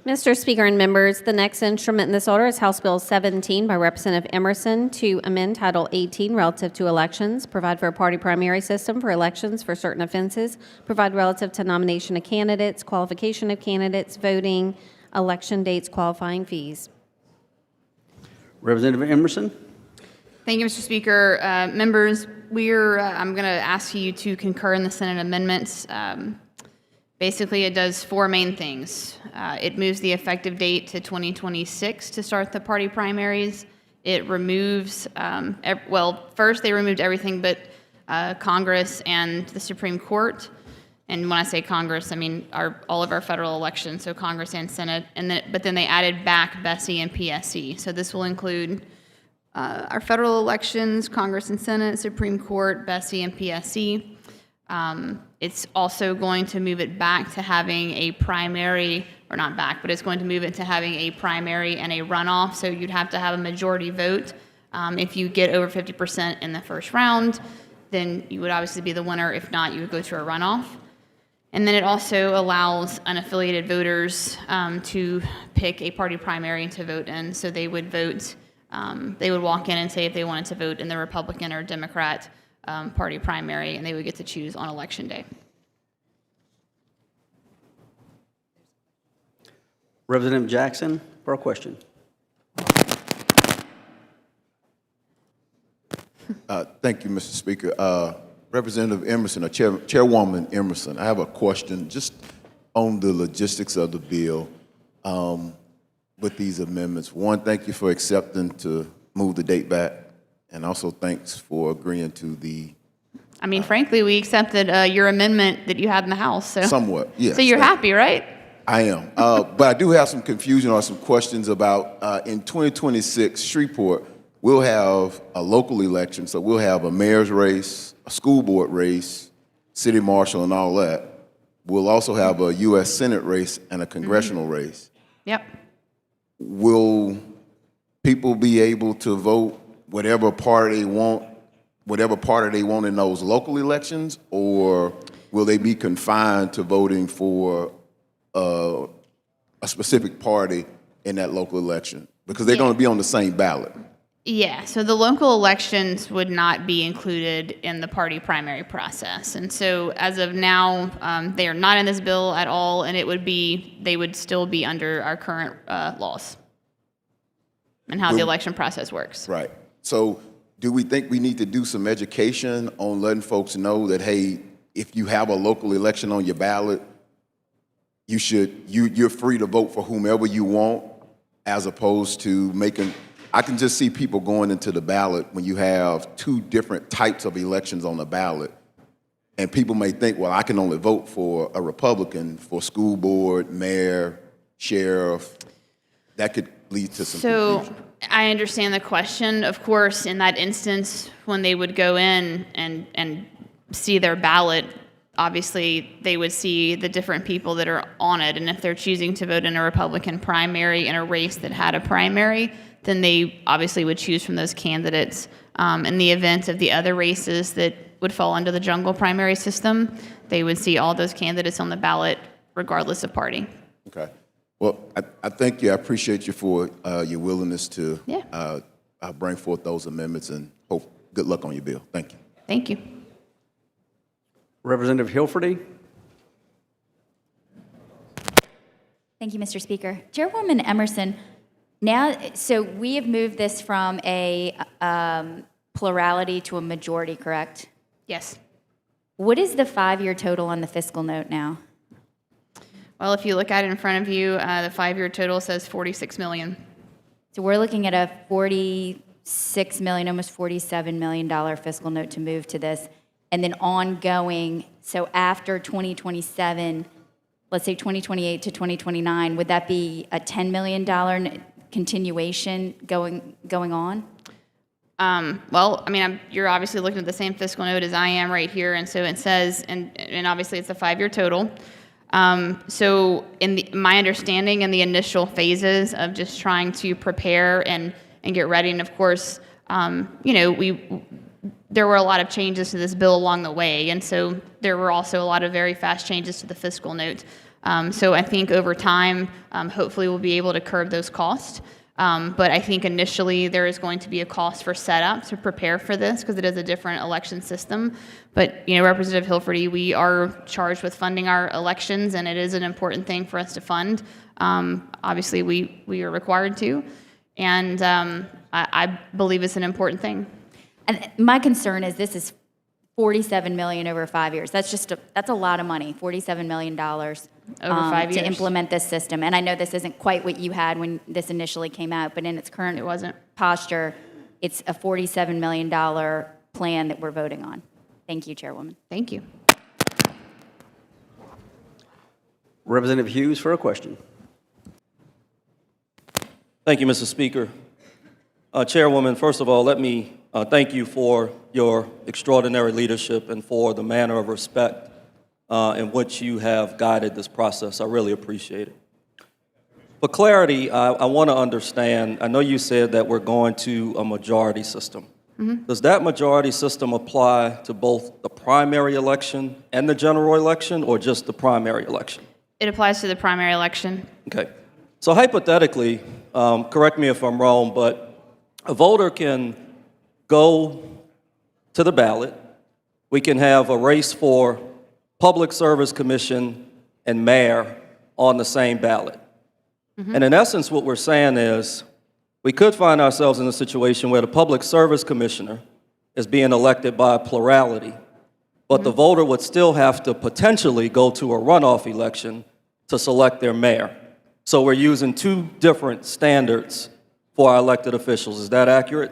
Mr. Speaker and members, the next instrument in this order is House Bill 17 by Representative Emerson to amend Title 18 relative to elections, provide for a party primary system for elections for certain offenses, provide relative to nomination of candidates, qualification of candidates, voting, election dates, qualifying fees. Representative Emerson. Thank you, Mr. Speaker. Members, I'm going to ask you to concur in the Senate amendments. Basically, it does four main things. It moves the effective date to 2026 to start the party primaries. It removes, first they removed everything but Congress and the Supreme Court. And when I say Congress, I mean all of our federal elections, so Congress and Senate. But then they added back BESI and PSC. So this will include our federal elections, Congress and Senate, Supreme Court, BESI and PSC. It's also going to move it back to having a primary, or not back, but it's going to move it to having a primary and a runoff. So you'd have to have a majority vote. If you get over 50% in the first round, then you would obviously be the winner. If not, you would go to a runoff. And then it also allows unaffiliated voters to pick a party primary to vote in. So they would vote, they would walk in and say if they wanted to vote in the Republican or Democrat party primary, and they would get to choose on Election Day. Representative Jackson for a question. Thank you, Mr. Speaker. Representative Emerson, or Chairwoman Emerson, I have a question just on the logistics of the bill with these amendments. One, thank you for accepting to move the date back, and also thanks for agreeing to the... I mean, frankly, we accepted your amendment that you had in the House. So. Somewhat, yes. So you're happy, right? I am. But I do have some confusion or some questions about in 2026, Shreveport, we'll have a local election. So we'll have a mayor's race, a school board race, city marshal, and all that. We'll also have a U.S. Senate race and a congressional race. Yep. Will people be able to vote whatever party they want in those local elections, or will they be confined to voting for a specific party in that local election? Because they're going to be on the same ballot. Yeah, so the local elections would not be included in the party primary process. And so as of now, they are not in this bill at all, and they would still be under our current laws and how the election process works. Right. So do we think we need to do some education on letting folks know that, hey, if you have a local election on your ballot, you're free to vote for whomever you want, as opposed to I can just see people going into the ballot when you have two different types of elections on the ballot. And people may think, well, I can only vote for a Republican for school board, mayor, sheriff. That could lead to some confusion. I understand the question. Of course, in that instance, when they would go in and see their ballot, obviously they would see the different people that are on it. And if they're choosing to vote in a Republican primary in a race that had a primary, then they obviously would choose from those candidates. In the event of the other races that would fall under the jungle primary system, they would see all those candidates on the ballot regardless of party. Okay. Well, I thank you. I appreciate you for your willingness to bring forth those amendments, and hope good luck on your bill. Thank you. Thank you. Representative Hilferty. Thank you, Mr. Speaker. Chairwoman Emerson, so we have moved this from a plurality to a majority, correct? Yes. What is the 5-year total on the fiscal note now? Well, if you look at it in front of you, the 5-year total says $46 million. So we're looking at a $46 million, almost $47 million fiscal note to move to this. And then ongoing, so after 2027, let's say 2028 to 2029, would that be a $10 million continuation going on? Well, I mean, you're obviously looking at the same fiscal note as I am right here, and so it says, and obviously it's a 5-year total. So in my understanding in the initial phases of just trying to prepare and get ready, and of course, there were a lot of changes to this bill along the way, and so there were also a lot of very fast changes to the fiscal note. So I think over time, hopefully we'll be able to curb those costs. But I think initially there is going to be a cost for setup to prepare for this because it is a different election system. But, Representative Hilferty, we are charged with funding our elections, and it is an important thing for us to fund. Obviously, we are required to, and I believe it's an important thing. And my concern is this is $47 million over 5 years. That's a lot of money, $47 million Over 5 to years. implement this system. And I know this isn't quite what you had when this initially came out, but in its current It wasn't. posture, it's a $47 million plan that we're voting on. Thank you, Chairwoman. Thank you. Representative Hughes for a question. Thank you, Mr. Speaker. Chairwoman, first of all, let me thank you for your extraordinary leadership and for the manner of respect in which you have guided this process. I really appreciate it. For clarity, I want to understand, I know you said that we're going to a majority system. Does that majority system apply to both the primary election and the general election, or just the primary election? It applies to the primary election. Okay. So hypothetically, correct me if I'm wrong, but a voter can go to the ballot. We can have a race for Public Service Commission and mayor on the same ballot. And in essence, what we're saying is we could find ourselves in a situation where the Public Service Commissioner is being elected by a plurality, but the voter would still have to potentially go to a runoff election to select their mayor. So we're using two different standards for our elected officials. Is that accurate?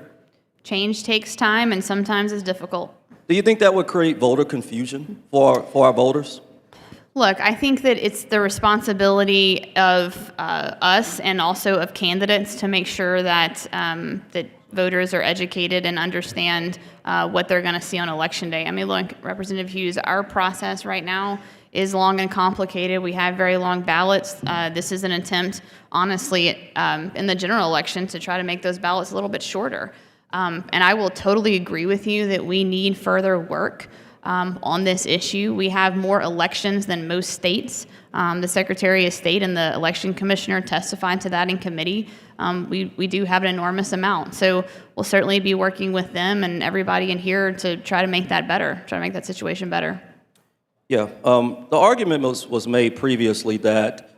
Change takes time and sometimes is difficult. Do you think that would create voter confusion for our voters? Look, I think that it's the responsibility of us and also of candidates to make sure that that voters are educated and understand what they're going to see on Election Day. I mean, look, Representative Hughes, our process right now is long and complicated. We have very long ballots. This is an attempt, honestly, in the general election to try to make those ballots a little bit shorter. And I will totally agree with you that we need further work on this issue. We have more elections than most states. The Secretary of State and the Election Commissioner testified to that in committee. We do have an enormous amount. So we'll certainly be working with them and everybody in here to try to make that better, try to make that situation better. Yeah, the argument was made previously that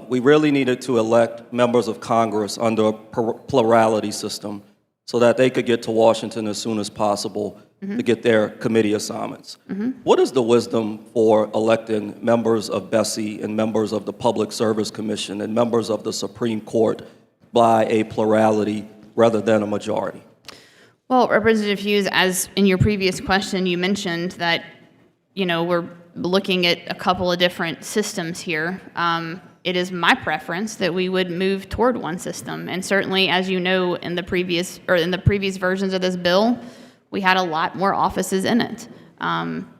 we really needed to elect members of Congress under a plurality system so that they could get to Washington as soon as possible to get their committee assignments. What is the wisdom for electing members of BESI and members of the Public Service Commission and members of the Supreme Court by a plurality rather than a majority? Well, Representative Hughes, as in your previous question, you mentioned that, we're looking at a couple of different systems here. It is my preference that we would move toward one system. And certainly, as you know, in the previous versions of this bill, we had a lot more offices in it.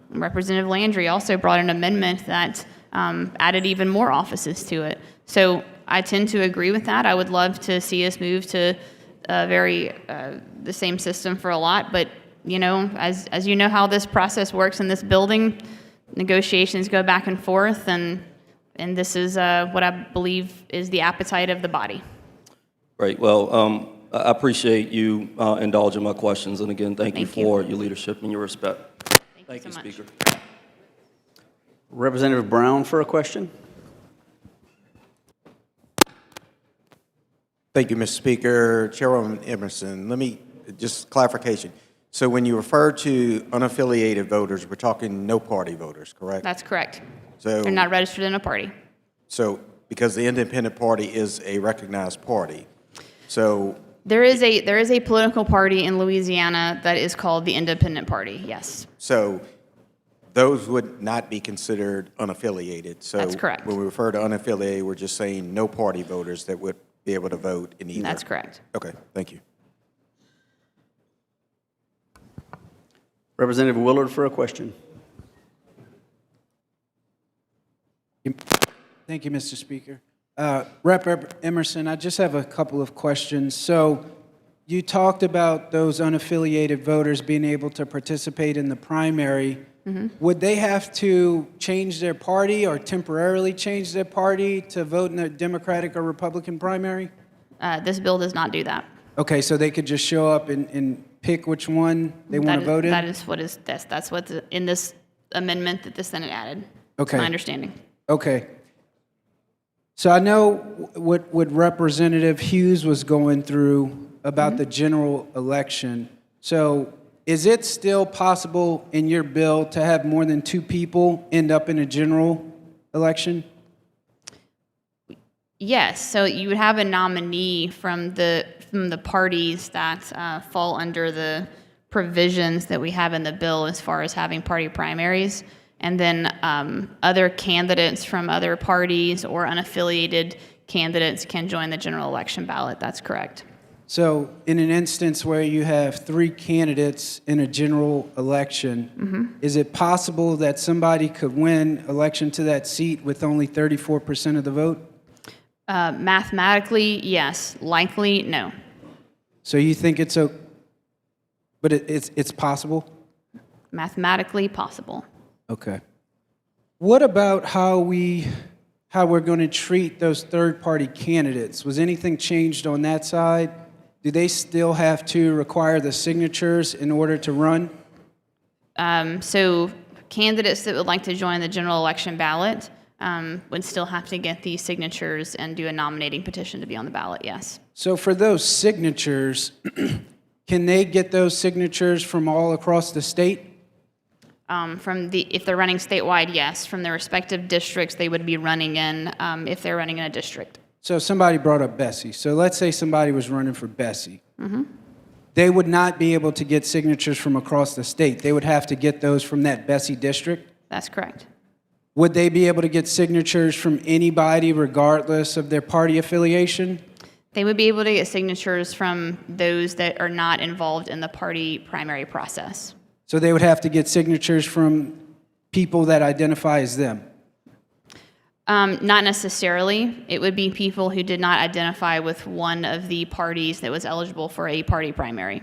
Representative Landry also brought an amendment that added even more offices to it. So I tend to agree with that. I would love to see us move to the same system for a lot. But, as you know how this process works in this building, negotiations go back and forth, and this is what I believe is the appetite of the body. Great. Well, I appreciate you indulging my questions. And again, thank you for your leadership and your respect. Thank you so much. Speaker. Representative Brown for a question. Thank you, Mr. Speaker. Chairwoman Emerson, let me just clarification. So when you refer to unaffiliated voters, we're talking no party voters, correct? That's correct. So They're not registered in a party. So because the independent party is a recognized party, so There is a political party in Louisiana that is called the Independent Party, yes. so those would not be considered unaffiliated. So That's correct. when we refer to unaffiliated, we're just saying no party voters that would be able to vote in either. That's correct. Okay, thank you. Representative Willard for a question. Thank you, Mr. Speaker. Rep. Emerson, I just have a couple of questions. So you talked about those unaffiliated voters being able to participate in the primary, would they have to change their party or temporarily change their party to vote in a Democratic or Republican primary? This bill does not do that. Okay, so they could just show up and pick which one they want to vote in? That is what is this. That's what's in this amendment that the Senate added. Okay. My understanding. Okay. So I know what Representative Hughes was going through about the general election. So is it still possible in your bill to have more than 2 people end up in a general election? Yes, so you would have a nominee from the parties that fall under the provisions that we have in the bill as far as having party primaries, and then other candidates from other parties or unaffiliated candidates can join the general election ballot. That's correct. So in an instance where you have 3 candidates in a general election, is it possible that somebody could win election to that seat with only 34% of the vote? Mathematically, yes. Likely, no. So you think it's but it's possible? Mathematically possible. Okay. What about how we're going to treat those third-party candidates? Was anything changed on that side? Do they still have to require the signatures in order to run? So candidates that would like to join the general election ballot would still have to get these signatures and do a nominating petition to be on the ballot, yes. So for those signatures, can they get those signatures from all across the state? If they're running statewide, yes. From their respective districts, they would be running in if they're running in a district. So somebody brought up Bessie. So let's say somebody was running for Bessie. They would not be able to get signatures from across the state. They would have to get those from that Bessie district? That's correct. Would they be able to get signatures from anybody regardless of their party affiliation? They would be able to get signatures from those that are not involved in the party primary process. So they would have to get signatures from people that identify as them? Not necessarily. It would be people who did not identify with one of the parties that was eligible for a party primary.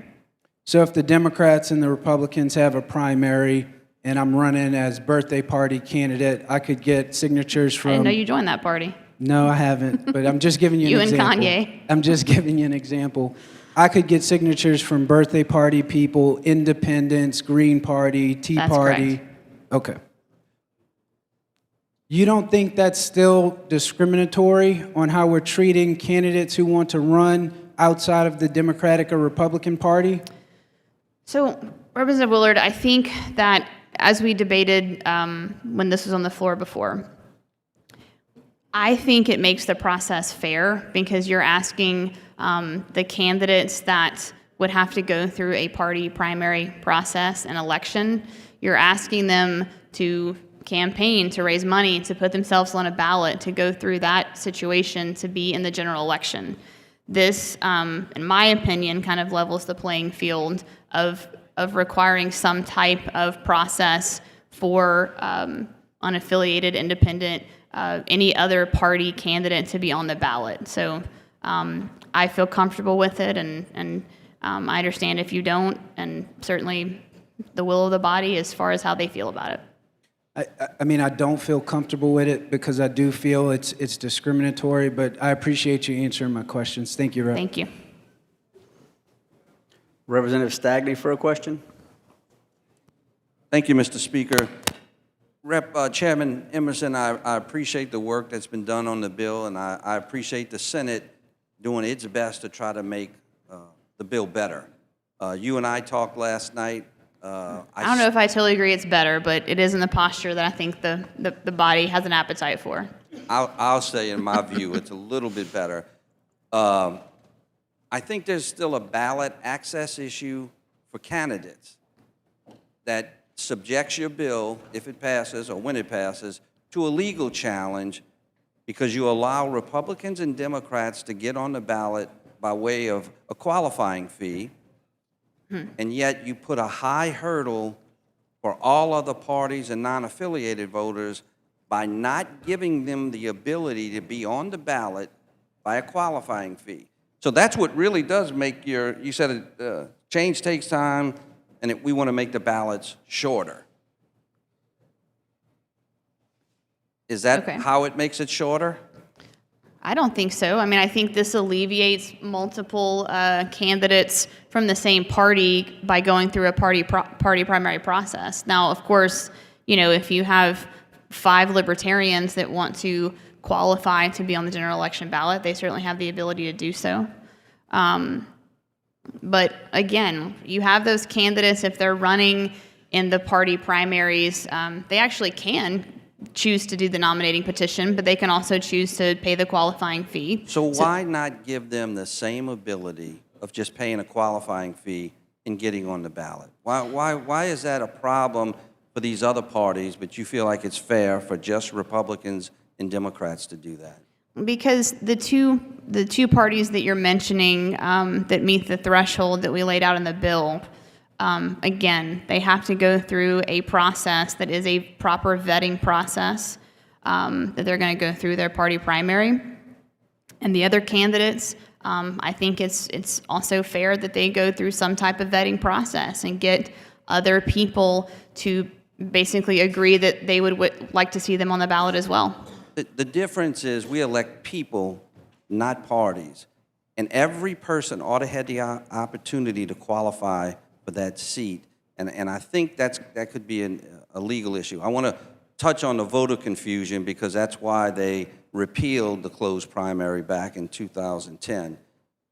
So if the Democrats and the Republicans have a primary and I'm running as birthday party candidate, I could get signatures from... I didn't know you joined that party. No, I haven't, but I'm just giving you You an and example. Kanye. I'm just giving you an example. I could get signatures from birthday party people, independents, Green Party, Tea That's Party. correct. Okay. You don't think that's still discriminatory on how we're treating candidates who want to run outside of the Democratic or Republican Party? So, Representative Willard, I think that as we debated when this was on the floor before, I think it makes the process fair because you're asking the candidates that would have to go through a party primary process and election, you're asking them to campaign, to raise money, to put themselves on a ballot, to go through that situation, to be in the general election. This, in my opinion, kind of levels the playing field of requiring some type of process for unaffiliated, independent, any other party candidate to be on the ballot. So I feel comfortable with it, and I understand if you don't, and certainly the will of the body as far as how they feel about it. I mean, I don't feel comfortable with it because I do feel it's discriminatory, but I appreciate you answering my questions. Thank you, Rep. Thank you. Representative Stagley for a question. Thank you, Mr. Speaker. Chairman Emerson, I appreciate the work that's been done on the bill, and I appreciate the Senate doing its best to try to make the bill better. You and I talked last night. I don't know if I totally agree it's better, but it is in the posture that I think the body has an appetite for. I'll say, in my view, it's a little bit better. I think there's still a ballot access issue for candidates that subjects your bill, if it passes or when it passes, to a legal challenge because you allow Republicans and Democrats to get on the ballot by way of a qualifying fee, and yet you put a high hurdle for all other parties and non-affiliated voters by not giving them the ability to be on the ballot by a qualifying fee. So that's what really does make you said change takes time, and we want to make the ballots shorter. Is that Okay. how it makes it shorter? I don't think so. I mean, I think this alleviates multiple candidates from the same party by going through a party primary process. Now, of course, if you have 5 libertarians that want to qualify to be on the general election ballot, they certainly have the ability to do so. But again, you have those candidates, if they're running in the party primaries, they actually can choose to do the nominating petition, but they can also choose to pay the qualifying fee. So why not give them the same ability of just paying a qualifying fee and getting on the ballot? Why is that a problem for these other parties, but you feel like it's fair for just Republicans and Democrats to do that? Because the two parties that you're mentioning that meet the threshold that we laid out in the bill, again, they have to go through a process that is a proper vetting process that they're going to go through their party primary. And the other candidates, I think it's also fair that they go through some type of vetting process and get other people to basically agree that they would like to see them on the ballot as well. The difference is we elect people, not parties. And every person ought to have the opportunity to qualify for that seat. And I think that could be a legal issue. I want to touch on the voter confusion because that's why they repealed the closed primary back in 2010.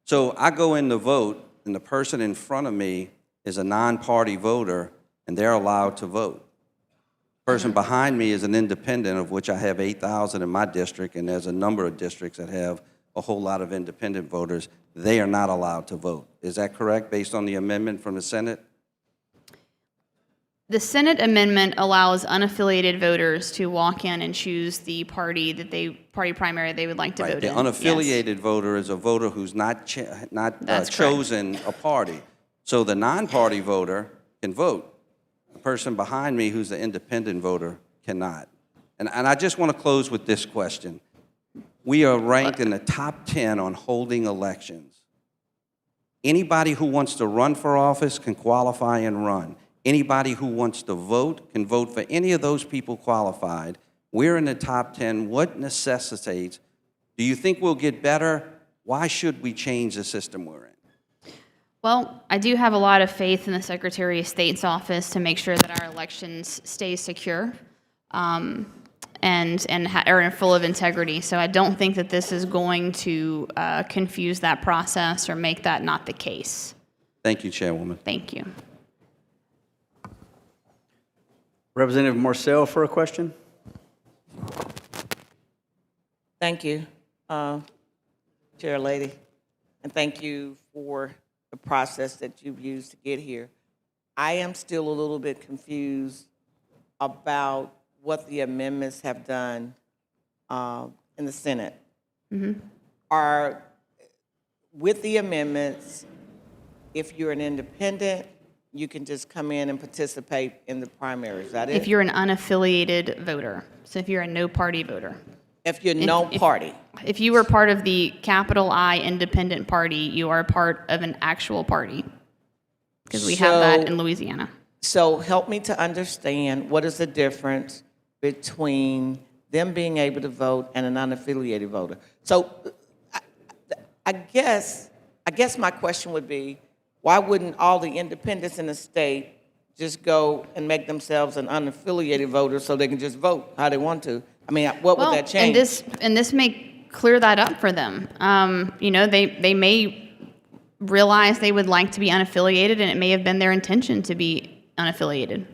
So I go in to vote, and the person in front of me is a non-party voter, and they're allowed to vote. The person behind me is an independent, of which I have 8,000 in my district, and there's a number of districts that have a whole lot of independent voters. They are not allowed to vote. Is that correct, based on the amendment from the Senate? The Senate amendment allows unaffiliated voters to walk in and choose the party primary they would like to vote The in. unaffiliated Yes. voter is a voter who's not That's correct. chosen a party. So the non-party voter can vote. The person behind me who's the independent voter cannot. And I just want to close with this question. We are ranked in the top 10 on holding elections. Anybody who wants to run for office can qualify and run. Anybody who wants to vote can vote for any of those people qualified. We're in the top 10. What necessitates? Do you think we'll get better? Why should we change the system we're in? Well, I do have a lot of faith in the Secretary of State's office to make sure that our elections stay secure and are full of integrity. So I don't think that this is going to confuse that process or make that not the case. Thank you, Chairwoman. Thank you. Representative Marcel for a question. Thank you, Chair Lady, and thank you for the process that you've used to get here. I am still a little bit confused about what the amendments have done in the Senate. Are, with the amendments, if you're an independent, you can just come in and participate in the primary, is that it? If you're an unaffiliated voter, so if you're a no-party voter. If you're no party. If you were part of the capital I independent party, you are part of an actual party. Because we have that in Louisiana. So help me to understand what is the difference between them being able to vote and an unaffiliated voter. So I guess my question would be, why wouldn't all the independents in the state just go and make themselves an unaffiliated voter so they can just vote how they want to? I mean, what would that change? And this may clear that up for them. They may realize they would like to be unaffiliated, and it may have been their intention to be unaffiliated.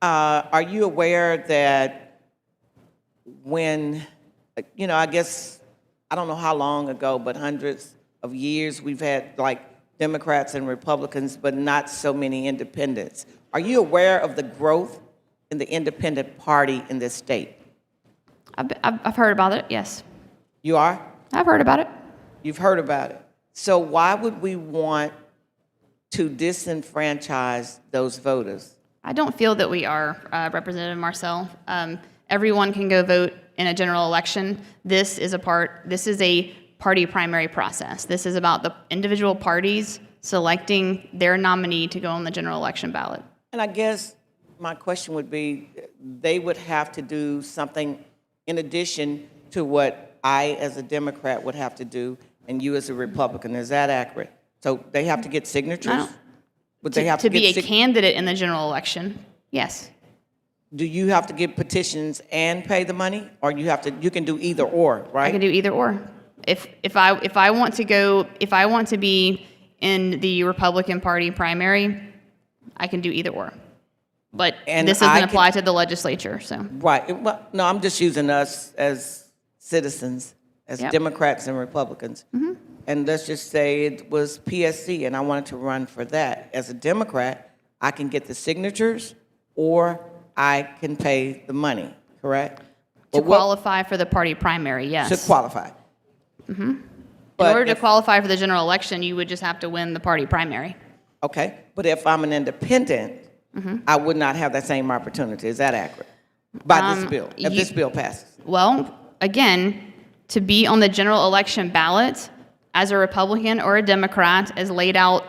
Are you aware that when, I guess, I don't know how long ago, but hundreds of years, we've had like Democrats and Republicans, but not so many independents. Are you aware of the growth in the independent party in this state? I've heard about it, yes. You are? I've heard about it. You've heard about it. So why would we want to disenfranchise those voters? I don't feel that we are, Representative Marcel. Everyone can go vote in a general election. This is a party primary process. This is about the individual parties selecting their nominee to go on the general election ballot. And I guess my question would be, they would have to do something in addition to what I, as a Democrat, would have to do, and you as a Republican. Is that accurate? So they have to get signatures? No. Would they have to be a get candidate in the general election, yes. Do you have to get petitions and pay the money, or you can do either or, right? I can do either or. If I want to be in the Republican Party primary, I can do either or. But And this I doesn't can- apply to the legislature, so. Right. Well, no, I'm just using us as citizens, as Yep. Democrats and Republicans. And let's just say it was PSC, and I wanted to run for that. As a Democrat, I can get the signatures, or I can pay the money, correct? To But what- qualify for the party primary, yes. To qualify. In But order to if- qualify for the general election, you would just have to win the party primary. Okay, but if I'm an independent, I would not have that same opportunity. Is that accurate? By this bill, if this bill passes? Well, again, to be on the general election ballot as a Republican or a Democrat, as laid out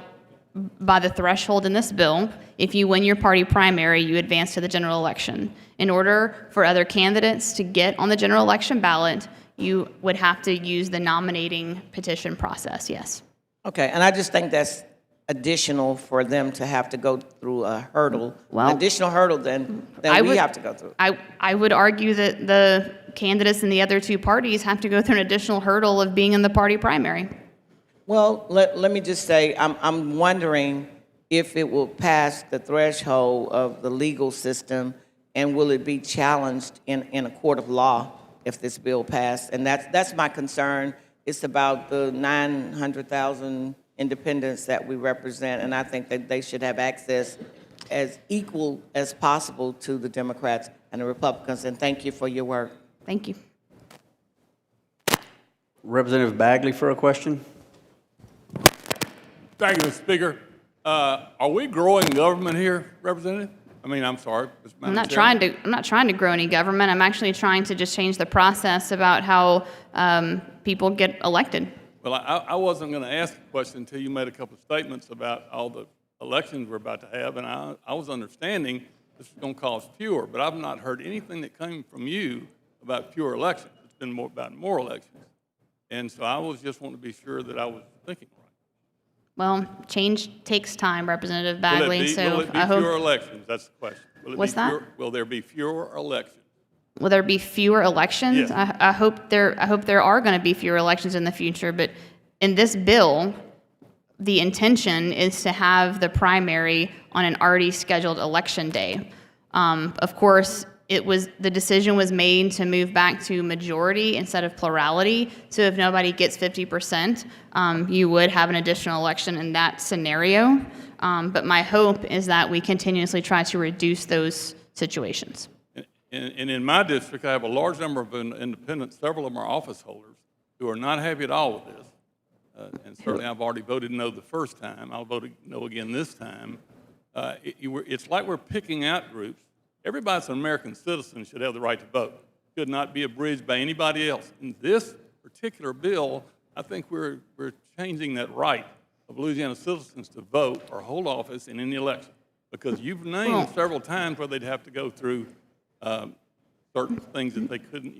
by the threshold in this bill, if you win your party primary, you advance to the general election. In order for other candidates to get on the general election ballot, you would have to use the nominating petition process, yes. Okay, and I just think that's additional for them to have to go through a hurdle, Well, additional hurdle than I we would- have to go through. I would argue that the candidates in the other two parties have to go through an additional hurdle of being in the party primary. Well, let me just say, I'm wondering if it will pass the threshold of the legal system, and will it be challenged in a court of law if this bill passed? And that's my concern. It's about the 900,000 independents that we represent, and I think that they should have access as equal as possible to the Democrats and the Republicans. And thank you for your work. Thank you. Representative Bagley for a question. Thank you, Mr. Speaker. Are we growing government here, Representative? I mean, I'm sorry, Mr. I'm Madam not trying to grow any government. I'm actually trying to just change the process about how people get elected. Well, I wasn't going to ask a question until you made a couple of statements about all the elections we're about to have, and I was understanding this is going to cause fewer, but I've not heard anything that came from you about fewer elections. It's been more about more elections. And so I was just wanting to be sure that I was thinking right. Well, change takes time, Representative Will Bagley, it be, so will it be I fewer hope, elections? That's the question. Will it What's be that? fewer, will there be fewer elections? will there be fewer elections? Yes. I hope there are going to be fewer elections in the future, but in this bill, the intention is to have the primary on an already scheduled election day. Of course, the decision was made to move back to majority instead of plurality. So if nobody gets 50%, you would have an additional election in that scenario. But my hope is that we continuously try to reduce those situations. And in my district, I have a large number of independents, several of them are office holders, who are not happy at all with this. And certainly I've already voted no the first time. I'll vote no again this time. It's like we're picking out groups. Everybody that's an American citizen should have the right to vote. Should not be abridged by anybody else. In this particular bill, I think we're changing that right of Louisiana citizens to vote or hold office in any election. Because you've named several times where they'd have to go through certain things that they couldn't,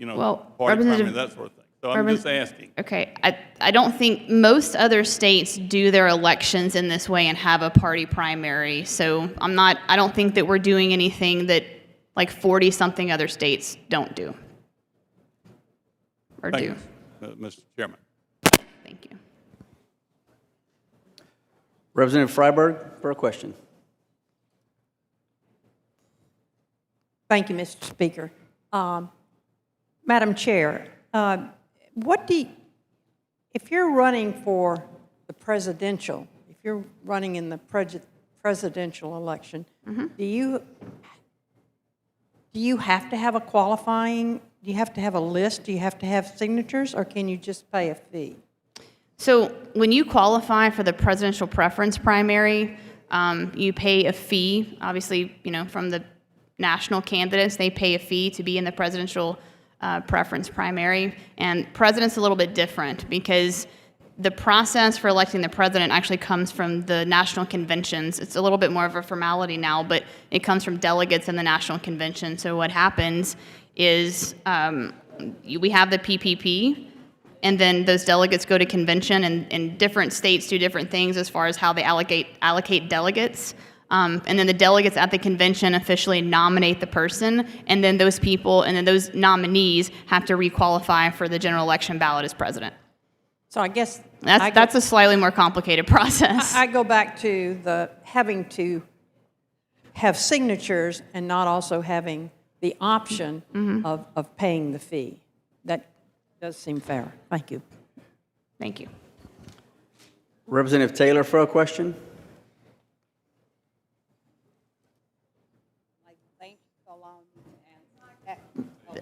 party primary, that sort of thing. So I'm just asking. Okay, I don't think most other states do their elections in this way and have a party primary. So I don't think that we're doing anything that like 40-something other states don't do. Or Thank do. you, Mr. Chairman. Thank you. Representative Freiberg for a question. Thank you, Mr. Speaker. Madam Chair, if you're running for the presidential, if you're running in the presidential election, do you have to have a qualifying, do you have to have a list, do you have to have signatures, or can you just pay a fee? So when you qualify for the presidential preference primary, you pay a fee. Obviously, from the national candidates, they pay a fee to be in the presidential preference primary. And president's a little bit different because The process for electing the president actually comes from the national conventions. It's a little bit more of a formality now, but it comes from delegates in the national convention. So what happens is we have the PPP, and then those delegates go to convention, and different states do different things as far as how they allocate delegates. And then the delegates at the convention officially nominate the person, and then those people, and then those nominees have to requalify for the general election ballot as president. So I guess That's a slightly more complicated process. I go back to the having to have signatures and not also having the option of paying the fee. That does seem fair. Thank you. Thank you. Representative Taylor for a question.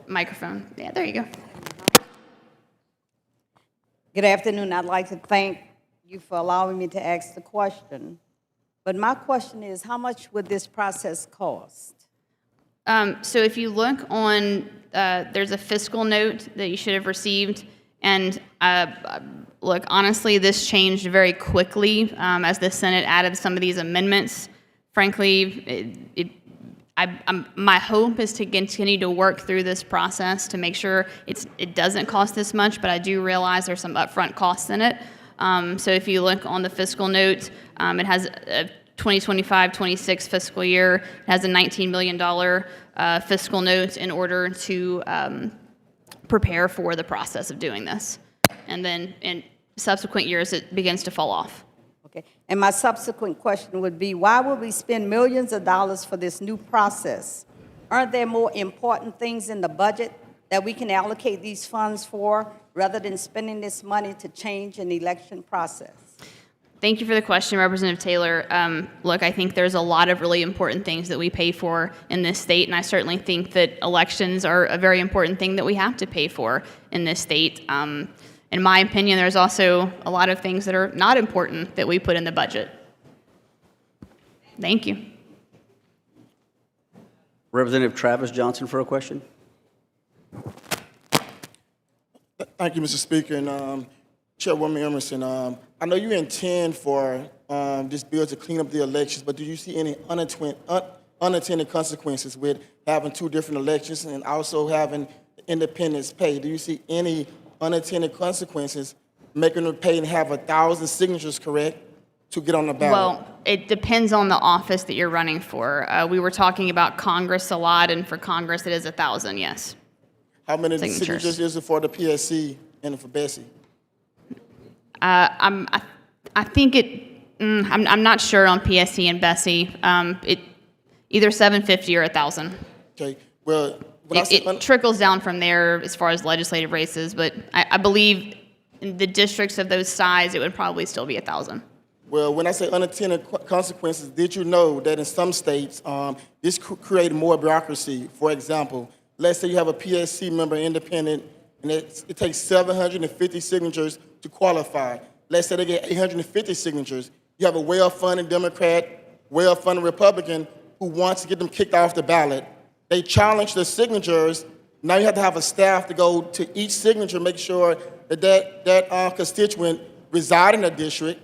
Microphone. Yeah, there you go. Good afternoon. I'd like to thank you for allowing me to ask the question. But my question is, how much would this process cost? So if you look on, there's a fiscal note that you should have received. And look, honestly, this changed very quickly as the Senate added some of these amendments. Frankly, my hope is to continue to work through this process to make sure it doesn't cost this much, but I do realize there's some upfront costs in it. So if you look on the fiscal note, it has a 2025-26 fiscal year. It has a $19 million fiscal note in order to prepare for the process of doing this. And then in subsequent years, it begins to fall off. Okay. And my subsequent question would be, why would we spend millions of dollars for this new process? Aren't there more important things in the budget that we can allocate these funds for rather than spending this money to change an election process? Thank you for the question, Representative Taylor. Look, I think there's a lot of really important things that we pay for in this state, and I certainly think that elections are a very important thing that we have to pay for in this state. In my opinion, there's also a lot of things that are not important that we put in the budget. Thank you. Representative Travis Johnson for a question. Thank you, Mr. Speaker. And Chairwoman Emerson, I know you intend for this bill to clean up the elections, but do you see any unintended consequences with having two different elections and also having independents pay? Do you see any unintended consequences making them pay and have 1,000 signatures, correct, to get on the ballot? Well, it depends on the office that you're running for. We were talking about Congress a lot, and for Congress it is 1,000, yes. How many signatures is it for the PSC and for Bessie? I think I'm not sure on PSC and Bessie. Either 750 or 1,000. Okay, well, It trickles down from there as far as legislative races, but I believe in the districts of those size, it would probably still be 1,000. Well, when I say unintended consequences, did you know that in some states, this created more bureaucracy? For example, let's say you have a PSC member, independent, and it takes 750 signatures to qualify. Let's say they get 850 signatures. You have a well-funded Democrat, well-funded Republican who wants to get them kicked off the ballot. They challenge the signatures. Now you have to have a staff to go to each signature, make sure that constituent reside in the district,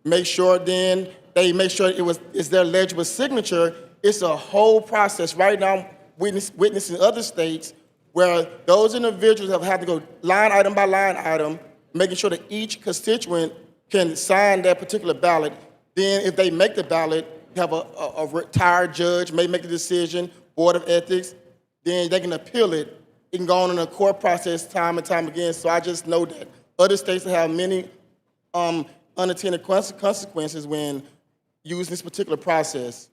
make sure then they make sure it's their legible signature. It's a whole process. Right now, witnessing other states where those individuals have had to go line item by line item, making sure that each constituent can sign that particular ballot. Then if they make the ballot, you have a retired judge may make the decision, Board of Ethics, then they can appeal it. It can go on in a court process time and time again. So I just know that other states have many unintended consequences when using this particular process.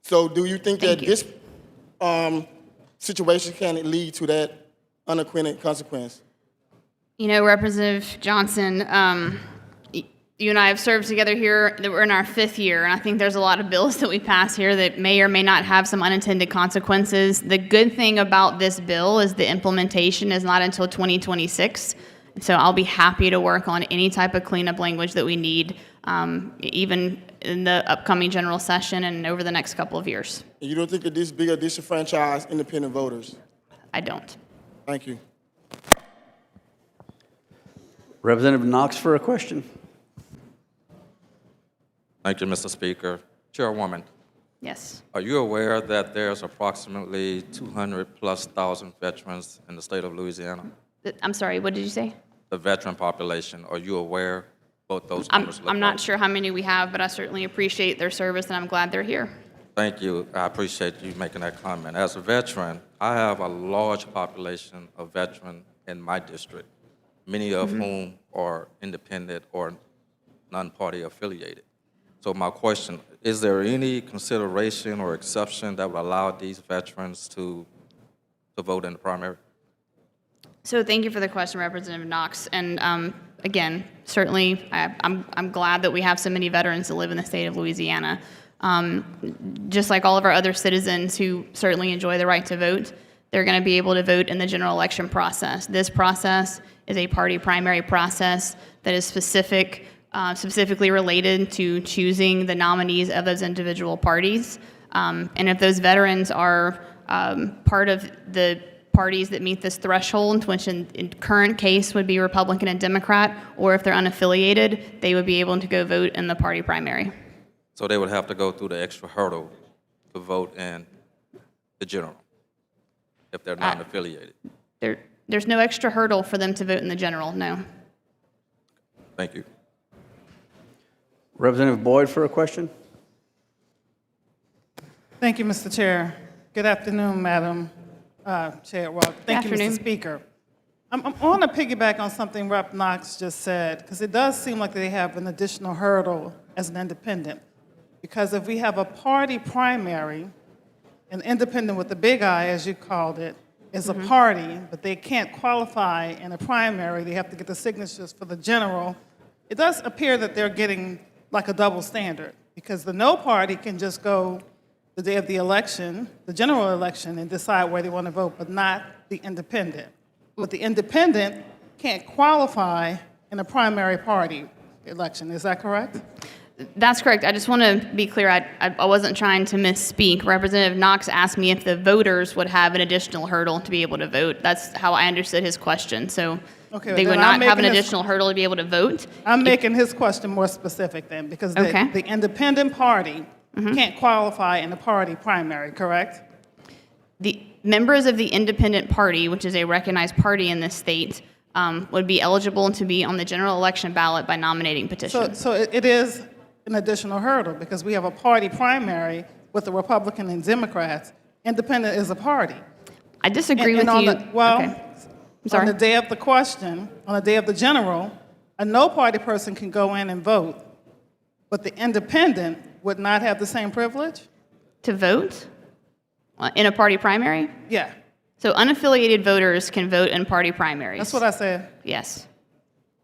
So do you think that this situation can lead to that unintended consequence? You know, Representative Johnson, you and I have served together here. We're in our 5th year, and I think there's a lot of bills that we pass here that may or may not have some unintended consequences. The good thing about this bill is the implementation is not until 2026. So I'll be happy to work on any type of cleanup language that we need, even in the upcoming general session and over the next couple of years. And you don't think that this bill disenfranchise independent voters? I don't. Thank you. Representative Knox for a question. Thank you, Mr. Speaker. Chairwoman, Yes. are you aware that there's approximately 200,000+ veterans in the state of Louisiana? I'm sorry, what did you say? The veteran population, are you aware what those numbers look I'm not like? sure how many we have, but I certainly appreciate their service, and I'm glad they're here. Thank you. I appreciate you making that comment. As a veteran, I have a large population of veterans in my district, many of whom are independent or non-party affiliated. So my question, is there any consideration or exception that would allow these veterans to vote in the primary? So thank you for the question, Representative Knox. And again, certainly, I'm glad that we have so many veterans that live in the state of Louisiana. Just like all of our other citizens who certainly enjoy the right to vote, they're going to be able to vote in the general election process. This process is a party primary process that is specifically related to choosing the nominees of those individual parties. And if those veterans are part of the parties that meet this threshold, which in current case would be Republican and Democrat, or if they're unaffiliated, they would be able to go vote in the party primary. So they would have to go through the extra hurdle to vote in the general if they're non-affiliated. There's no extra hurdle for them to vote in the general, no. Thank you. Representative Boyd for a question. Thank you, Mr. Chair. Good afternoon, Madam Chair. Well, thank you, afternoon. Mr. Speaker. I want to piggyback on something Rep. Knox just said, because it does seem like they have an additional hurdle as an independent. Because if we have a party primary, an independent with the big I, as you called it, is a party, but they can't qualify in a primary, they have to get the signatures for the general. It does appear that they're getting like a double standard, because the no party can just go the day of the election, the general election, and decide where they want to vote, but not the independent. But the independent can't qualify in a primary party election. Is that correct? That's correct. I just want to be clear. I wasn't trying to misspeak. Representative Knox asked me if the voters would have an additional hurdle to be able to vote. That's how I understood his question. So Okay, they would then not I'm have an making this- additional hurdle to be able to vote. I'm making his question more specific then, because Okay. the independent party can't qualify in a party primary, correct? The members of the independent party, which is a recognized party in this state, would be eligible to be on the general election ballot by nominating petition. So it is an additional hurdle, because we have a party primary with the Republican and Democrats. Independent is a party. I disagree with on you. Well, Okay. I'm sorry. on the day of the question, on the day of the general, a no-party person can go in and vote, but the independent would not have the same privilege? To vote in a party primary? Yeah, So unaffiliated voters can vote in party primaries. that's what I said. Yes.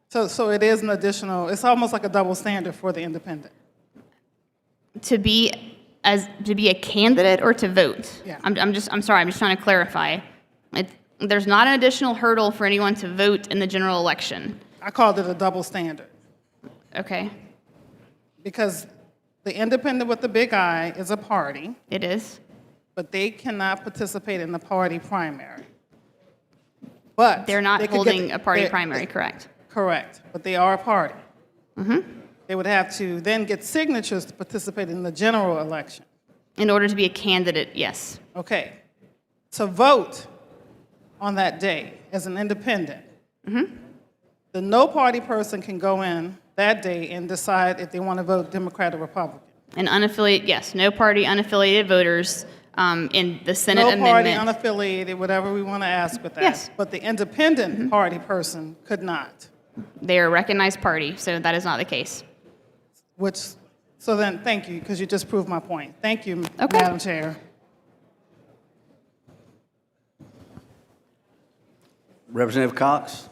So it is an additional, it's almost like a double standard for the independent. To be a candidate or to vote? Yeah. I'm sorry, I'm just trying to clarify. There's not an additional hurdle for anyone to vote in the general election. I called it a double standard, Okay, because the independent with the big I is a party, it is. but they cannot participate in the party primary. But They're not they could holding get- a party they- primary, correct? Correct, but they are a party. They would have to then get signatures to participate in the general election. In order to be a candidate, yes. Okay, to vote on that day as an independent, the no-party person can go in that day and decide if they want to vote Democrat or Republican. And unaffiliated, yes, no party unaffiliated voters in the Senate No party, amendment. unaffiliated, whatever we want to ask with that. Yes. But the independent party person could not, They are a recognized party, so that is not the case. which, so then, thank you, because you just proved my point. Thank you, Okay. Madam Chair. Representative Cox.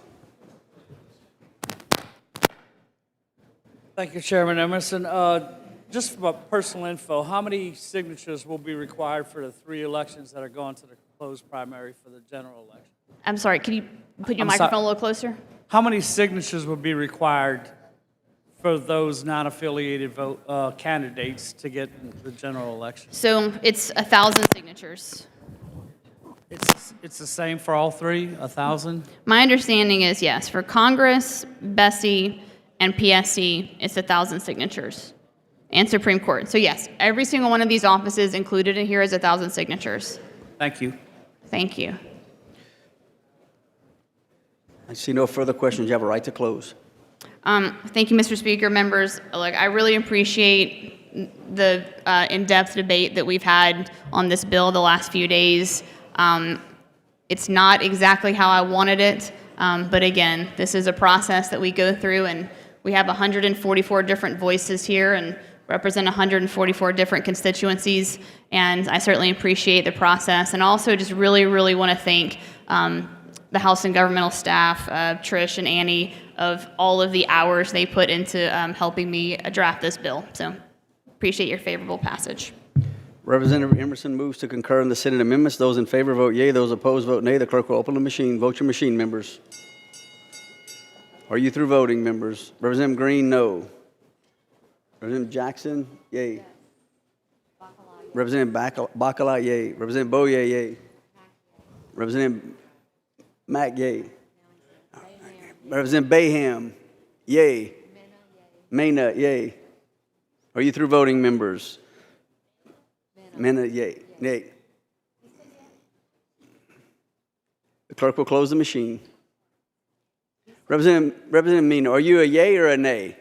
Thank you, Chairman Emerson. Just for personal info, how many signatures will be required for the 3 elections that are going to the closed primary for the general election? I'm sorry, could you put your I'm microphone sorry. a little closer? How many signatures will be required for those non-affiliated candidates to get the general election? So it's 1,000 signatures. It's the same for all three, 1,000? My understanding is yes, for Congress, Bessie, and PSC, it's 1,000 signatures, and Supreme Court. So yes, every single one of these offices included in here is 1,000 signatures. Thank you. Thank you. I see no further questions. You have a right to close. Thank you, Mr. Speaker, members. Look, I really appreciate the in-depth debate that we've had on this bill the last few days. It's not exactly how I wanted it, but again, this is a process that we go through, and we have 144 different voices here and represent 144 different constituencies, and I certainly appreciate the process, and also just really, really want to thank the House and governmental staff, Trish and Annie, of all of the hours they put into helping me draft this bill. So appreciate your favorable passage. Representative Emerson moves to concur in the Senate amendments. Those in favor vote yea. Those opposed vote nay. The clerk will open the machine. Vote your machine, members. Are you through voting, members? Representative Green, no. Representative Jackson, yea. Representative Bacala, yea. Representative Boye, yea. Representative Mack, yea. Representative Bayham, yea. Mena, yea. Are you through voting, members? Mena, yea. Nay. The clerk will close the machine. Representative Mena, are you a yea or a nay?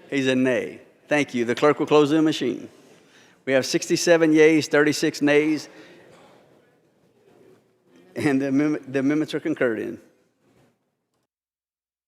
He's a nay. Thank you. The clerk will close the machine. We have 67 yeas, 36 nays, and the amendments are concurred in.